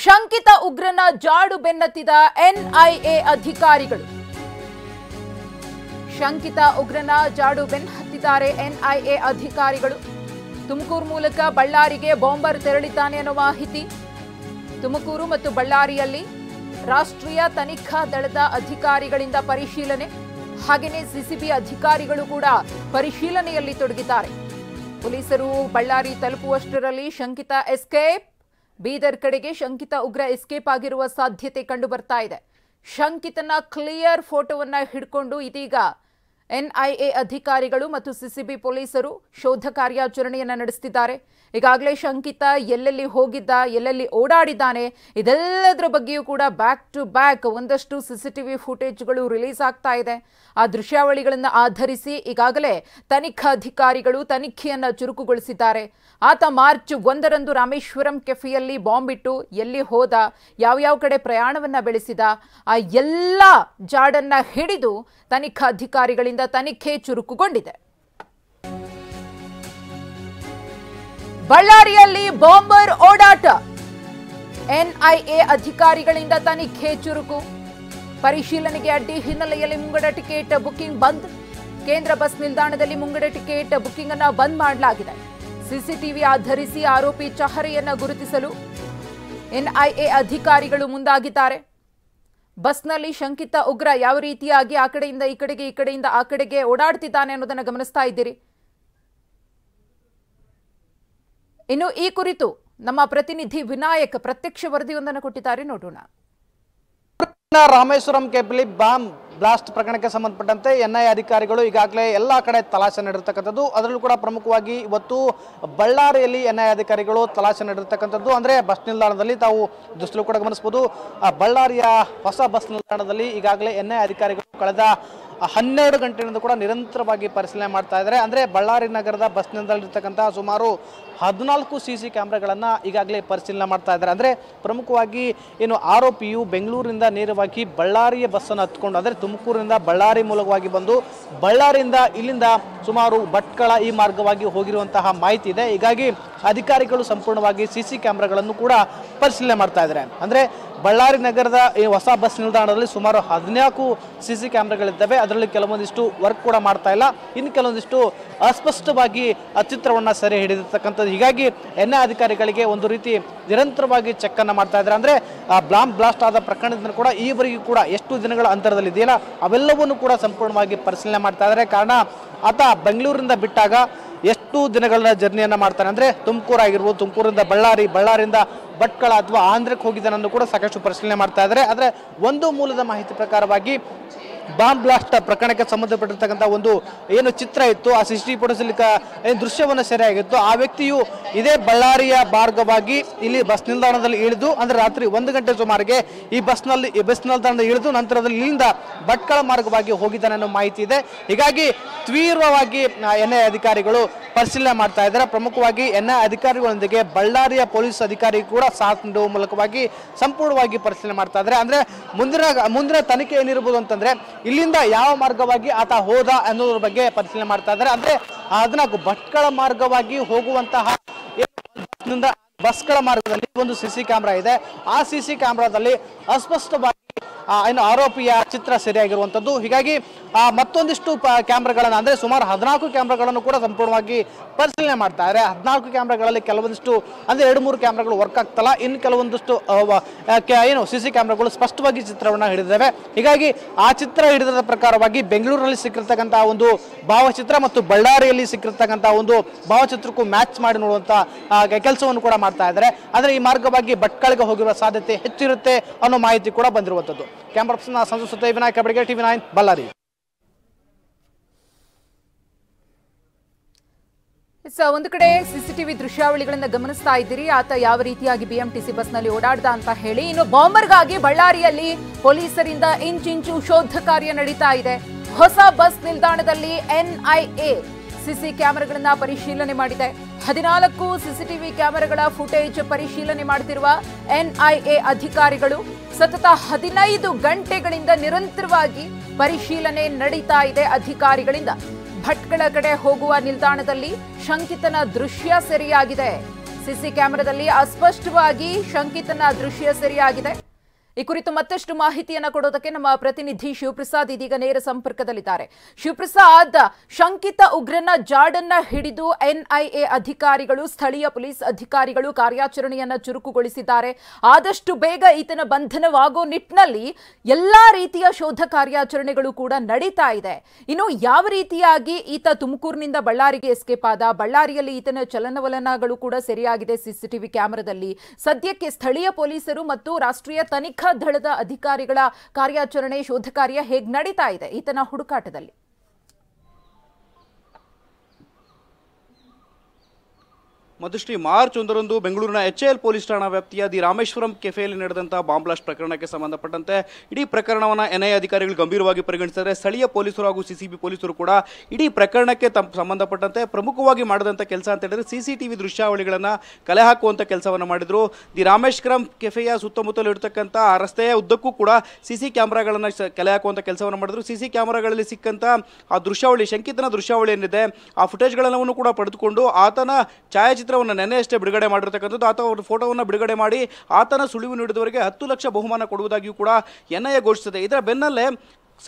ಶಂಕಿತ ಉಗ್ರನ ಜಾಡು ಬೆನ್ನತ್ತಿದ ಎನ್ಐಎ ಅಧಿಕಾರಿಗಳು. ಶಂಕಿತ ಉಗ್ರನ ಜಾಡು ಬೆನ್ನತ್ತಿದ್ದಾರೆ ಎನ್ಐಎ ಅಧಿಕಾರಿಗಳು. ತುಮಕೂರು ಮೂಲಕ ಬಳ್ಳಾರಿಗೆ ಬಾಂಬರ್ ತೆರಳಿದ್ದಾನೆ ಅನ್ನೋ ಮಾಹಿತಿ. ತುಮಕೂರು ಮತ್ತು ಬಳ್ಳಾರಿಯಲ್ಲಿ ರಾಷ್ಟ್ರೀಯ ತನಿಖಾ ದಳದ ಅಧಿಕಾರಿಗಳಿಂದ ಪರಿಶೀಲನೆ, ಹಾಗೆಯೇ ಸಿಸಿಬಿ ಅಧಿಕಾರಿಗಳು ಕೂಡ ಪರಿಶೀಲನೆಯಲ್ಲಿ ತೊಡಗಿದ್ದಾರೆ. ಪೊಲೀಸರು ಬಳ್ಳಾರಿ ತಲುಪುವಷ್ಟರಲ್ಲಿ ಶಂಕಿತ ಎಸ್ಕೇಪ್. ಬೀದರ್ ಕಡೆಗೆ ಶಂಕಿತ ಉಗ್ರ ಎಸ್ಕೇಪ್ ಆಗಿರುವ ಸಾಧ್ಯತೆ ಕಂಡು ಬರ್ತಾ ಇದೆ. ಶಂಕಿತನ ಕ್ಲಿಯರ್ ಫೋಟೋವನ್ನ ಹಿಡ್ಕೊಂಡು ಇದೀಗ ಎನ್ಐಎ ಅಧಿಕಾರಿಗಳು ಮತ್ತು ಸಿಸಿಬಿ ಪೊಲೀಸರು ಶೋಧ ಕಾರ್ಯಾಚರಣೆಯನ್ನ ನಡೆಸುತ್ತಿದ್ದಾರೆ. ಈಗಾಗಲೇ ಶಂಕಿತ ಎಲ್ಲೆಲ್ಲಿ ಹೋಗಿದ್ದ, ಎಲ್ಲೆಲ್ಲಿ ಓಡಾಡಿದ್ದಾನೆ, ಇದೆಲ್ಲದರ ಬಗ್ಗೆಯೂ ಕೂಡ ಬ್ಯಾಕ್ ಟು ಬ್ಯಾಕ್ ಒಂದಷ್ಟು ಸಿಸಿಟಿವಿ ಫುಟೇಜ್ಗಳು ರಿಲೀಸ್ ಆಗ್ತಾ ಇದೆ. ಆ ದೃಶ್ಯಾವಳಿಗಳನ್ನು ಆಧರಿಸಿ ಈಗಾಗಲೇ ತನಿಖಾಧಿಕಾರಿಗಳು ತನಿಖೆಯನ್ನ ಚುರುಕುಗೊಳಿಸಿದ್ದಾರೆ. ಆತ ಮಾರ್ಚ್ 1ರಂದು ರಾಮೇಶ್ವರಂ ಕೆಫೆಯಲ್ಲಿ ಬಾಂಬ್ ಇಟ್ಟು ಎಲ್ಲಿ ಹೋದ, ಯಾವ ಕಡೆ ಪ್ರಯಾಣವನ್ನ ಬೆಳೆಸಿದ, ಆ ಎಲ್ಲ ಜಾಡನ್ನ ಹಿಡಿದು ತನಿಖಾಧಿಕಾರಿಗಳಿಂದ ತನಿಖೆ ಚುರುಕುಗೊಂಡಿದೆ. ಬಳ್ಳಾರಿಯಲ್ಲಿ ಬಾಂಬರ್ ಓಡಾಟ, ಎನ್ಐಎ ಅಧಿಕಾರಿಗಳಿಂದ ತನಿಖೆ ಚುರುಕು. ಪರಿಶೀಲನೆಗೆ ಅಡ್ಡಿ ಹಿನ್ನೆಲೆಯಲ್ಲಿ ಮುಂಗಡ ಟಿಕೆಟ್ ಬುಕಿಂಗ್ ಬಂದ್. ಕೇಂದ್ರ ಬಸ್ ನಿಲ್ದಾಣದಲ್ಲಿ ಮುಂಗಡ ಟಿಕೆಟ್ ಬುಕಿಂಗ್ ಅನ್ನು ಬಂದ್ ಮಾಡಲಾಗಿದೆ. ಸಿಸಿಟಿವಿ ಆಧರಿಸಿ ಆರೋಪಿ ಚಹರೆಯನ್ನ ಗುರುತಿಸಲು ಎನ್ಐಎ ಅಧಿಕಾರಿಗಳು ಮುಂದಾಗಿದ್ದಾರೆ. ಬಸ್ನಲ್ಲಿ ಶಂಕಿತ ಉಗ್ರ ಯಾವ ರೀತಿಯಾಗಿ ಆ ಕಡೆಯಿಂದ ಈ ಕಡೆಗೆ, ಈ ಕಡೆಯಿಂದ ಆ ಕಡೆಗೆ ಓಡಾಡ್ತಿದ್ದಾನೆ ಅನ್ನೋದನ್ನ ಗಮನಿಸ್ತಾ ಇದ್ದೀರಿ. ಇನ್ನು ಈ ಕುರಿತು ನಮ್ಮ ಪ್ರತಿನಿಧಿ ವಿನಾಯಕ್ ಪ್ರತ್ಯಕ್ಷ ವರದಿಯೊಂದನ್ನು ಕೊಟ್ಟಿದ್ದಾರೆ, ನೋಡೋಣ. ರಾಮೇಶ್ವರಂ ಕೆಫೆಯಲ್ಲಿ ಬಾಂಬ್ ಬ್ಲಾಸ್ಟ್ ಪ್ರಕರಣಕ್ಕೆ ಸಂಬಂಧಪಟ್ಟಂತೆ ಎನ್ಐಎ ಅಧಿಕಾರಿಗಳು ಈಗಾಗಲೇ ಎಲ್ಲ ಕಡೆ ತಲಾಶೆ ನಡೆದಿರ್ತಕ್ಕಂಥದ್ದು. ಅದರಲ್ಲೂ ಕೂಡ ಪ್ರಮುಖವಾಗಿ ಇವತ್ತು ಬಳ್ಳಾರಿಯಲ್ಲಿ ಎನ್ಐಎ ಅಧಿಕಾರಿಗಳು ತಲಾಶೆ ನಡೆದಿರ್ತಕ್ಕಂಥದ್ದು. ಅಂದರೆ ಬಸ್ ನಿಲ್ದಾಣದಲ್ಲಿ ತಾವು ದೃಷ್ಟಿಯಲ್ಲೂ ಕೂಡ ಗಮನಿಸಬಹುದು. ಬಳ್ಳಾರಿಯ ಹೊಸ ಬಸ್ ನಿಲ್ದಾಣದಲ್ಲಿ ಈಗಾಗಲೇ ಎನ್ಐಎ ಅಧಿಕಾರಿಗಳು ಕಳೆದ 12 ಗಂಟೆಯಿಂದ ಕೂಡ ನಿರಂತರವಾಗಿ ಪರಿಶೀಲನೆ ಮಾಡ್ತಾ ಇದ್ದಾರೆ. ಅಂದರೆ ಬಳ್ಳಾರಿ ನಗರದ ಬಸ್ ನಿಲ್ದಾಣದಲ್ಲಿರ್ತಕ್ಕಂಥ ಸುಮಾರು 14 CC ಕ್ಯಾಮ್ರಾಗಳನ್ನು ಈಗಾಗಲೇ ಪರಿಶೀಲನೆ ಮಾಡ್ತಾ ಇದ್ದಾರೆ. ಅಂದರೆ ಪ್ರಮುಖವಾಗಿ ಏನು ಆರೋಪಿಯು ಬೆಂಗಳೂರಿನಿಂದ ನೇರವಾಗಿ ಬಳ್ಳಾರಿಯ ಬಸ್ಸನ್ನು ಹತ್ಕೊಂಡು, ಅಂದರೆ ತುಮಕೂರಿನಿಂದ ಬಳ್ಳಾರಿ ಮೂಲಕವಾಗಿ ಬಂದು ಬಳ್ಳಾರಿಯಿಂದ ಇಲ್ಲಿಂದ ಸುಮಾರು ಭಟ್ಕಳ ಈ ಮಾರ್ಗವಾಗಿ ಹೋಗಿರುವಂತಹ ಮಾಹಿತಿ ಇದೆ. ಹೀಗಾಗಿ ಅಧಿಕಾರಿಗಳು ಸಂಪೂರ್ಣವಾಗಿ CC ಕ್ಯಾಮ್ರಾಗಳನ್ನು ಕೂಡ ಪರಿಶೀಲನೆ ಮಾಡ್ತಾ ಇದ್ದಾರೆ. ಅಂದರೆ ಬಳ್ಳಾರಿ ನಗರದ ಈ ಹೊಸ ಬಸ್ ನಿಲ್ದಾಣದಲ್ಲಿ ಸುಮಾರು 14 CC ಕ್ಯಾಮ್ರಾಗಳಿದ್ದಾವೆ. ಅದರಲ್ಲಿ ಕೆಲವೊಂದಿಷ್ಟು ವರ್ಕ್ ಕೂಡ ಮಾಡ್ತಾ ಇಲ್ಲ, ಇನ್ನು ಕೆಲವೊಂದಿಷ್ಟು ಅಸ್ಪಷ್ಟವಾಗಿ ಚಿತ್ರವನ್ನು ಸೆರೆ ಹಿಡಿದಿರ್ತಕ್ಕಂಥದ್ದು. ಹೀಗಾಗಿ ಎನ್ಐಎ ಅಧಿಕಾರಿಗಳಿಗೆ ಒಂದು ರೀತಿ ನಿರಂತರವಾಗಿ ಚೆಕ್ ಅನ್ನು ಮಾಡ್ತಾ ಇದ್ದಾರೆ. ಅಂದರೆ ಬಾಂಬ್ ಬ್ಲಾಸ್ಟ್ ಆದ ಪ್ರಕರಣದಿಂದ ಕೂಡ ಈವರೆಗೂ ಕೂಡ ಎಷ್ಟು ದಿನಗಳ ಅಂತರದಲ್ಲಿ ಇದೆಯಲ್ಲ ಅವೆಲ್ಲವನ್ನೂ ಕೂಡ ಸಂಪೂರ್ಣವಾಗಿ ಪರಿಶೀಲನೆ ಮಾಡ್ತಾ ಇದ್ದಾರೆ. ಕಾರಣ ಆತ ಬೆಂಗಳೂರಿಂದ ಬಿಟ್ಟಾಗ ಎಷ್ಟು ದಿನಗಳ ಜರ್ನಿಯನ್ನು ಮಾಡ್ತಾನೆ, ಅಂದರೆ ತುಮಕೂರು ಆಗಿರ್ಬೋದು, ತುಮಕೂರಿಂದ ಬಳ್ಳಾರಿ, ಬಳ್ಳಾರಿಯಿಂದ ಭಟ್ಕಳ ಅಥವಾ ಆಂಧ್ರಕ್ಕೆ ಹೋಗಿದ್ದಾನನ್ನು ಕೂಡ ಸಾಕಷ್ಟು ಪರಿಶೀಲನೆ ಮಾಡ್ತಾ ಇದ್ದಾರೆ. ಆದರೆ ಒಂದು ಮೂಲದ ಮಾಹಿತಿ ಪ್ರಕಾರವಾಗಿ ಬಾಂಬ್ ಬ್ಲಾಸ್ಟ್ ಪ್ರಕರಣಕ್ಕೆ ಸಂಬಂಧಪಟ್ಟಿರ್ತಕ್ಕಂಥ ಒಂದು ಏನು ಚಿತ್ರ ಇತ್ತು, ಆ ಸಿಸಿಟಿವಿ ಫೋಟೋಸಲ್ಲಿ ಏನು ದೃಶ್ಯವನ್ನು ಸೆರೆಯಾಗಿತ್ತು, ಆ ವ್ಯಕ್ತಿಯು ಇದೇ ಬಳ್ಳಾರಿಯ ಮಾರ್ಗವಾಗಿ ಇಲ್ಲಿ ಬಸ್ ನಿಲ್ದಾಣದಲ್ಲಿ ಇಳಿದು, ಅಂದರೆ ರಾತ್ರಿ 1 ಗಂಟೆ ಸುಮಾರಿಗೆ ಈ ಬಸ್ ನಿಲ್ದಾಣದಲ್ಲಿ ಇಳಿದು ನಂತರದಲ್ಲಿ ಇಲ್ಲಿಂದ ಭಟ್ಕಳ ಮಾರ್ಗವಾಗಿ ಹೋಗಿದ್ದಾನೆ ಅನ್ನೋ ಮಾಹಿತಿ ಇದೆ. ಹೀಗಾಗಿ ತೀವ್ರವಾಗಿ ಎನ್ಐಎ ಅಧಿಕಾರಿಗಳು ಪರಿಶೀಲನೆ ಮಾಡ್ತಾ ಇದ್ದಾರೆ. ಪ್ರಮುಖವಾಗಿ ಎನ್ಐಎ ಅಧಿಕಾರಿಗಳೊಂದಿಗೆ ಬಳ್ಳಾರಿಯ ಪೊಲೀಸ್ ಅಧಿಕಾರಿ ಕೂಡ ಸಾಥ್ ನೀಡುವ ಮೂಲಕವಾಗಿ ಸಂಪೂರ್ಣವಾಗಿ ಪರಿಶೀಲನೆ ಮಾಡ್ತಾ ಇದ್ದಾರೆ. ಅಂದರೆ ಮುಂದಿನ ತನಿಖೆ ಏನಿರ್ಬೋದು ಅಂತಂದ್ರೆ ಇಲ್ಲಿಂದ ಯಾವ ಮಾರ್ಗವಾಗಿ ಆತ ಹೋದ ಅನ್ನೋದ್ರ ಬಗ್ಗೆ ಪರಿಶೀಲನೆ ಮಾಡ್ತಾ ಇದ್ದಾರೆ. ಅಂದ್ರೆ ಅದನ್ನ ಭಟ್ಕಳ ಮಾರ್ಗವಾಗಿ ಹೋಗುವಂತಹ ಬಸ್ಗಳ ಮಾರ್ಗದಲ್ಲಿ ಒಂದು CC ಕ್ಯಾಮ್ರಾ ಇದೆ. ಆ CC ಕ್ಯಾಮ್ರಾದಲ್ಲಿ ಅಸ್ಪಷ್ಟವಾಗಿ ಏನು ಆರೋಪಿಯ ಚಿತ್ರ ಸೆರೆಯಾಗಿರುವಂಥದ್ದು. ಹೀಗಾಗಿ ಮತ್ತೊಂದಿಷ್ಟು ಕ್ಯಾಮ್ರಾಗಳನ್ನು, ಅಂದರೆ ಸುಮಾರು 14 ಕ್ಯಾಮ್ರಾಗಳನ್ನು ಕೂಡ ಸಂಪೂರ್ಣವಾಗಿ ಪರಿಶೀಲನೆ ಮಾಡ್ತಾ ಇದ್ದಾರೆ. 14 ಕ್ಯಾಮ್ರಾಗಳಲ್ಲಿ ಕೆಲವೊಂದಿಷ್ಟು, ಅಂದರೆ 2-3 ಕ್ಯಾಮ್ರಾಗಳು ವರ್ಕ್ ಆಗ್ತಲ್ಲ, ಇನ್ನು ಕೆಲವೊಂದಿಷ್ಟು ಏನು CC ಕ್ಯಾಮ್ರಾಗಳು ಸ್ಪಷ್ಟವಾಗಿ ಚಿತ್ರವನ್ನು ಹಿಡಿದಿದ್ದಾವೆ. ಹೀಗಾಗಿ ಆ ಚಿತ್ರ ಹಿಡಿದ ಪ್ರಕಾರವಾಗಿ ಬೆಂಗಳೂರಿನಲ್ಲಿ ಸಿಕ್ಕಿರ್ತಕ್ಕಂಥ ಒಂದು ಭಾವಚಿತ್ರ ಮತ್ತು ಬಳ್ಳಾರಿಯಲ್ಲಿ ಸಿಕ್ಕಿರ್ತಕ್ಕಂಥ ಒಂದು ಭಾವಚಿತ್ರಕ್ಕೂ ಮ್ಯಾಚ್ ಮಾಡಿ ನೋಡುವಂಥ ಕೆಲಸವನ್ನು ಕೂಡ ಮಾಡ್ತಾ ಇದ್ದಾರೆ. ಅಂದರೆ ಈ ಮಾರ್ಗವಾಗಿ ಭಟ್ಕಳಗೆ ಹೋಗಿರುವ ಸಾಧ್ಯತೆ ಹೆಚ್ಚಿರುತ್ತೆ ಅನ್ನೋ ಮಾಹಿತಿ ಕೂಡ ಬಂದಿರುವಂಥದ್ದು. ಕ್ಯಾಮ್ರಾ ಪರ್ಸನ್ ಸಂಜು ವಿನಾಯಕ ಬೆಳಗ್ಗೆ TV9 ಬಳ್ಳಾರಿ. ಒಂದು ಕಡೆ ಸಿಸಿಟಿವಿ ದೃಶ್ಯಾವಳಿಗಳನ್ನ ಗಮನಿಸ್ತಾ ಇದ್ದೀರಿ, ಆತ ಯಾವ ರೀತಿಯಾಗಿ BMTC ಬಸ್ನಲ್ಲಿ ಓಡಾಡ್ದ ಅಂತ ಹೇಳಿ. ಇನ್ನು ಬಾಂಬರ್ಗಾಗಿ ಬಳ್ಳಾರಿಯಲ್ಲಿ ಪೊಲೀಸರಿಂದ ಇಂಚಿಂಚು ಶೋಧ ಕಾರ್ಯ ನಡೀತಾ ಇದೆ. ಹೊಸ ಬಸ್ ನಿಲ್ದಾಣದಲ್ಲಿ ಎನ್ಐಎ CC ಕ್ಯಾಮೆರಾಗಳನ್ನ ಪರಿಶೀಲನೆ ಮಾಡಿದೆ. 14 CCTV ಕ್ಯಾಮೆರಾಗಳ ಫುಟೇಜ್ ಪರಿಶೀಲನೆ ಮಾಡುತ್ತಿರುವ ಎನ್ಐಎ ಅಧಿಕಾರಿಗಳು ಸತತ 15 ಗಂಟೆಗಳಿಂದ ನಿರಂತರವಾಗಿ ಪರಿಶೀಲನೆ ನಡೀತಾ ಇದೆ ಅಧಿಕಾರಿಗಳಿಂದ. ಭಟ್ಕಳ ಕಡೆ ಹೋಗುವ ನಿಲ್ದಾಣದಲ್ಲಿ ಶಂಕಿತನ ದೃಶ್ಯ ಸೆರೆಯಾಗಿದೆ. ಸಿಸಿ ಕ್ಯಾಮೆರಾದಲ್ಲಿ ಅಸ್ಪಷ್ಟವಾಗಿ ಶಂಕಿತನ ದೃಶ್ಯ ಸೆರೆಯಾಗಿದೆ. ಈ ಕುರಿತು ಮತ್ತಷ್ಟು ಮಾಹಿತಿಯನ್ನು ಕೊಡೋದಕ್ಕೆ ನಮ್ಮ ಪ್ರತಿನಿಧಿ ಶಿವಪ್ರಸಾದ್ ಇದೀಗ ನೇರ ಸಂಪರ್ಕದಲ್ಲಿದ್ದಾರೆ. ಶಿವಪ್ರಸಾದ್, ಶಂಕಿತ ಉಗ್ರನ ಜಾಡನ್ನ ಹಿಡಿದು ಎನ್ಐಎ ಅಧಿಕಾರಿಗಳು, ಸ್ಥಳೀಯ ಪೊಲೀಸ್ ಅಧಿಕಾರಿಗಳು ಕಾರ್ಯಾಚರಣೆಯನ್ನ ಚುರುಕುಗೊಳಿಸಿದ್ದಾರೆ. ಆದಷ್ಟು ಬೇಗ ಈತನ ಬಂಧನವಾಗೋ ನಿಟ್ಟಿನಲ್ಲಿ ಎಲ್ಲಾ ರೀತಿಯ ಶೋಧ ಕಾರ್ಯಾಚರಣೆಗಳು ಕೂಡ ನಡೀತಾ ಇದೆ. ಇನ್ನು ಯಾವ ರೀತಿಯಾಗಿ ಈತ ತುಮಕೂರಿನಿಂದ ಬಳ್ಳಾರಿಗೆ ಎಸ್ಕೇಪ್ ಆದ, ಬಳ್ಳಾರಿಯಲ್ಲಿ ಈತನ ಚಲನವಲನಗಳು ಕೂಡ ಸೆರೆಯಾಗಿದೆ ಸಿಸಿಟಿವಿ ಕ್ಯಾಮೆರಾದಲ್ಲಿ. ಸದ್ಯಕ್ಕೆ ಸ್ಥಳೀಯ ಪೊಲೀಸರು ಮತ್ತು ರಾಷ್ಟ್ರೀಯ ತನಿಖಾ ದಳದ ಅಧಿಕಾರಿಗಳ ಕಾರ್ಯಾಚರಣೆ, ಶೋಧ ಕಾರ್ಯ ಹೇಗೆ ನಡೀತಾ ಇದೆ ಈತನ ಹುಡುಕಾಟದಲ್ಲಿ? ಮಧುಶ್ರೀ, ಮಾರ್ಚ್ 1ರಂದು ಬೆಂಗಳೂರಿನ HAL ಪೊಲೀಸ್ ಠಾಣಾ ವ್ಯಾಪ್ತಿಯ ದಿ ರಾಮೇಶ್ವರಂ ಕೆಫೆಯಲ್ಲಿ ನಡೆದಂತಹ ಬಾಂಬ್ ಬ್ಲಾಸ್ಟ್ ಪ್ರಕರಣಕ್ಕೆ ಸಂಬಂಧಪಟ್ಟಂತೆ ಇಡೀ ಪ್ರಕರಣವನ್ನು NIA ಅಧಿಕಾರಿಗಳು ಗಂಭೀರವಾಗಿ ಪರಿಗಣಿಸಿದ್ದಾರೆ. ಸ್ಥಳೀಯ ಪೊಲೀಸರು ಹಾಗೂ CCB ಪೊಲೀಸರು ಕೂಡ ಇಡೀ ಪ್ರಕರಣಕ್ಕೆ ಸಂಬಂಧಪಟ್ಟಂತೆ ಪ್ರಮುಖವಾಗಿ ಮಾಡಿದಂಥ ಕೆಲಸ ಅಂತ ಹೇಳಿದ್ರೆ CCTV ದೃಶ್ಯಾವಳಿಗಳನ್ನು ಕಲೆ ಹಾಕುವಂಥ ಕೆಲಸವನ್ನು ಮಾಡಿದ್ರು. ದಿ ರಾಮೇಶ್ವರಂ ಕೆಫೆಯ ಸುತ್ತಮುತ್ತಲು ಇರತಕ್ಕಂಥ ಆ ರಸ್ತೆಯ ಉದ್ದಕ್ಕೂ ಕೂಡ CC ಕ್ಯಾಮ್ರಾಗಳನ್ನು ಕಲೆ ಹಾಕುವಂಥ ಕೆಲಸವನ್ನು ಮಾಡಿದ್ರು. CC ಕ್ಯಾಮ್ರಾಗಳಲ್ಲಿ ಸಿಕ್ಕಂಥ ಆ ದೃಶ್ಯಾವಳಿ, ಶಂಕಿತನ ದೃಶ್ಯಾವಳಿ ಏನಿದೆ, ಆ ಫುಟೇಜ್ಗಳನ್ನು ಕೂಡ ಪಡೆದುಕೊಂಡು ಆತನ ಛಾಯಾಚಿತ್ರ ನೆನ್ನೆಯಷ್ಟೇ ಬಿಡುಗಡೆ ಮಾಡಿರ್ತಕ್ಕಂಥದ್ದು. ಆತ ಒಂದು ಫೋಟೋವನ್ನು ಬಿಡುಗಡೆ ಮಾಡಿ ಆತನ ಸುಳಿವು ನೀಡಿದವರಿಗೆ 10 ಲಕ್ಷ ಬಹುಮಾನ ಕೊಡುವುದಾಗಿಯೂ ಕೂಡ NIA ಘೋಷಿಸಿದೆ. ಇದರ ಬೆನ್ನಲ್ಲೇ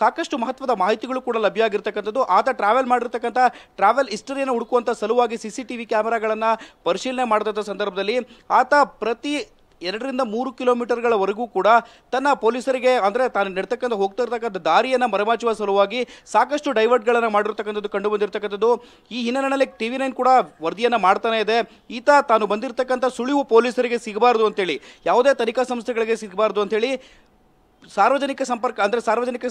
ಸಾಕಷ್ಟು ಮಹತ್ವದ ಮಾಹಿತಿಗಳು ಕೂಡ ಲಭ್ಯ ಆಗಿರ್ತಕ್ಕಂಥದ್ದು. ಆತ ಟ್ರಾವೆಲ್ ಮಾಡಿರ್ತಕ್ಕಂಥ ಟ್ರಾವೆಲ್ ಹಿಸ್ಟರಿಯನ್ನು ಹುಡುಕುವಂಥ ಸಲುವಾಗಿ CCTV ಕ್ಯಾಮೆರಾಗಳನ್ನು ಪರಿಶೀಲನೆ ಮಾಡಿದಂಥ ಸಂದರ್ಭದಲ್ಲಿ ಆತ ಪ್ರತಿ 2ರಿಂದ 3 ಕಿಲೋಮೀಟರ್ಗಳವರೆಗೂ ಕೂಡ ತನ್ನ ಪೊಲೀಸರಿಗೆ, ಅಂದರೆ ತಾನು ಹೋಗ್ತಾ ಇರ್ತಕ್ಕಂಥ ದಾರಿಯನ್ನು ಮರೆಮಾಚುವ ಸಲುವಾಗಿ ಸಾಕಷ್ಟು ಡೈವರ್ಟ್ಗಳನ್ನು ಮಾಡಿರ್ತಕ್ಕಂಥದ್ದು ಕಂಡು ಬಂದಿರತಕ್ಕಂಥದ್ದು. ಈ ಹಿನ್ನೆಲೆಯಲ್ಲಿ TV9 ಕೂಡ ವರದಿಯನ್ನು ಮಾಡ್ತಾನೆ ಇದೆ. ಈತ ತಾನು ಬಂದಿರತಕ್ಕಂಥ ಸುಳಿವು ಪೊಲೀಸರಿಗೆ ಸಿಗಬಾರ್ದು ಅಂತೇಳಿ, ಯಾವುದೇ ತನಿಖಾ ಸಂಸ್ಥೆಗಳಿಗೆ ಸಿಗಬಾರ್ದು ಅಂತೇಳಿ ಸಾರ್ವಜನಿಕ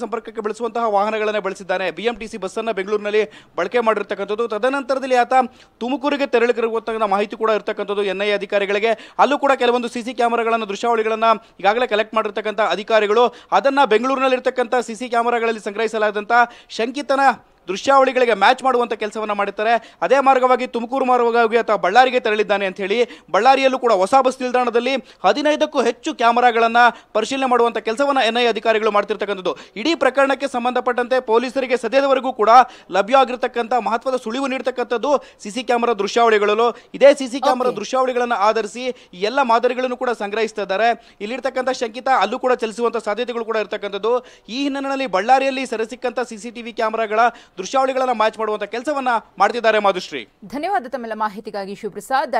ಸಂಪರ್ಕಕ್ಕೆ ಬಳಸುವಂತಹ ವಾಹನಗಳನ್ನು ಬಳಸಿದ್ದಾನೆ. BMTC ಬಸ್ಸನ್ನು ಬೆಂಗಳೂರಿನಲ್ಲಿ ಬಳಕೆ ಮಾಡಿರ್ತಕ್ಕಂಥದ್ದು. ತದನಂತರದಲ್ಲಿ ಆತ ತುಮಕೂರಿಗೆ ತೆರಳಿರುವಂತಹ ಮಾಹಿತಿ ಕೂಡ ಇರತಕ್ಕಂಥದ್ದು NIA ಅಧಿಕಾರಿಗಳಿಗೆ. ಅಲ್ಲೂ ಕೂಡ ಕೆಲವೊಂದು CC ಕ್ಯಾಮೆರಾಗಳನ್ನು, ದೃಶ್ಯಾವಳಿಗಳನ್ನು ಈಗಾಗಲೇ ಕಲೆಕ್ಟ್ ಮಾಡಿರ್ತಕ್ಕಂಥ ಅಧಿಕಾರಿಗಳು ಅದನ್ನು ಬೆಂಗಳೂರಿನಲ್ಲಿರ್ತಕ್ಕಂಥ CC ಕ್ಯಾಮೆರಾಗಳಲ್ಲಿ ಸಂಗ್ರಹಿಸಲಾದಂಥ ಶಂಕಿತನ ದೃಶ್ಯಾವಳಿಗಳಿಗೆ ಮ್ಯಾಚ್ ಮಾಡುವಂಥ ಕೆಲಸವನ್ನು ಮಾಡುತ್ತಾರೆ. ಅದೇ ಮಾರ್ಗವಾಗಿ ತುಮಕೂರು ಮಾರ್ಗವಾಗಿ ಆತ ಬಳ್ಳಾರಿಗೆ ತೆರಳಿದ್ದಾನೆ ಅಂತ ಹೇಳಿ ಬಳ್ಳಾರಿಯಲ್ಲೂ ಕೂಡ ಹೊಸ ಬಸ್ ನಿಲ್ದಾಣದಲ್ಲಿ 15ಕ್ಕೂ ಹೆಚ್ಚು ಕ್ಯಾಮೆರಾಗಳನ್ನು ಪರಿಶೀಲನೆ ಮಾಡುವಂಥ ಕೆಲಸವನ್ನು NIA ಅಧಿಕಾರಿಗಳು ಮಾಡ್ತಿರ್ತಕ್ಕಂಥದ್ದು. ಇಡೀ ಪ್ರಕರಣಕ್ಕೆ ಸಂಬಂಧಪಟ್ಟಂತೆ ಪೊಲೀಸರಿಗೆ ಸದ್ಯದವರೆಗೂ ಕೂಡ ಲಭ್ಯವಾಗಿರ್ತಕ್ಕಂಥ ಮಹತ್ವದ ಸುಳಿವು ನೀಡತಕ್ಕಂಥದ್ದು CC ಕ್ಯಾಮೆರಾ ದೃಶ್ಯಾವಳಿಗಳು. ಇದೇ CC ಕ್ಯಾಮೆರಾ ದೃಶ್ಯಾವಳಿಗಳನ್ನು ಆಧರಿಸಿ ಈ ಎಲ್ಲ ಮಾದರಿಗಳನ್ನು ಕೂಡ ಸಂಗ್ರಹಿಸ್ತಾ ಇದ್ದಾರೆ. ಇಲ್ಲಿರ್ತಕ್ಕಂಥ ಶಂಕಿತ ಅಲ್ಲೂ ಕೂಡ ಚಲಿಸುವಂಥ ಸಾಧ್ಯತೆಗಳು ಕೂಡ ಇರತಕ್ಕಂಥದ್ದು. ಈ ಹಿನ್ನೆಲೆಯಲ್ಲಿ ಬಳ್ಳಾರಿಯಲ್ಲಿ ಸೆರೆ ಸಿಕ್ಕಂಥ CCTV ಕ್ಯಾಮೆರಾಗಳ ದೃಶ್ಯಾವಳಿಗಳನ್ನು ಮ್ಯಾಚ್ ಮಾಡುವಂಥ ಕೆಲಸವನ್ನ ಮಾಡ್ತಿದ್ದಾರೆ. ಮಾಧುಶ್ರೀ, ಧನ್ಯವಾದ ತಮ್ಮೆಲ್ಲ ಮಾಹಿತಿಗಾಗಿ ಶಿವಪ್ರಸಾದ್.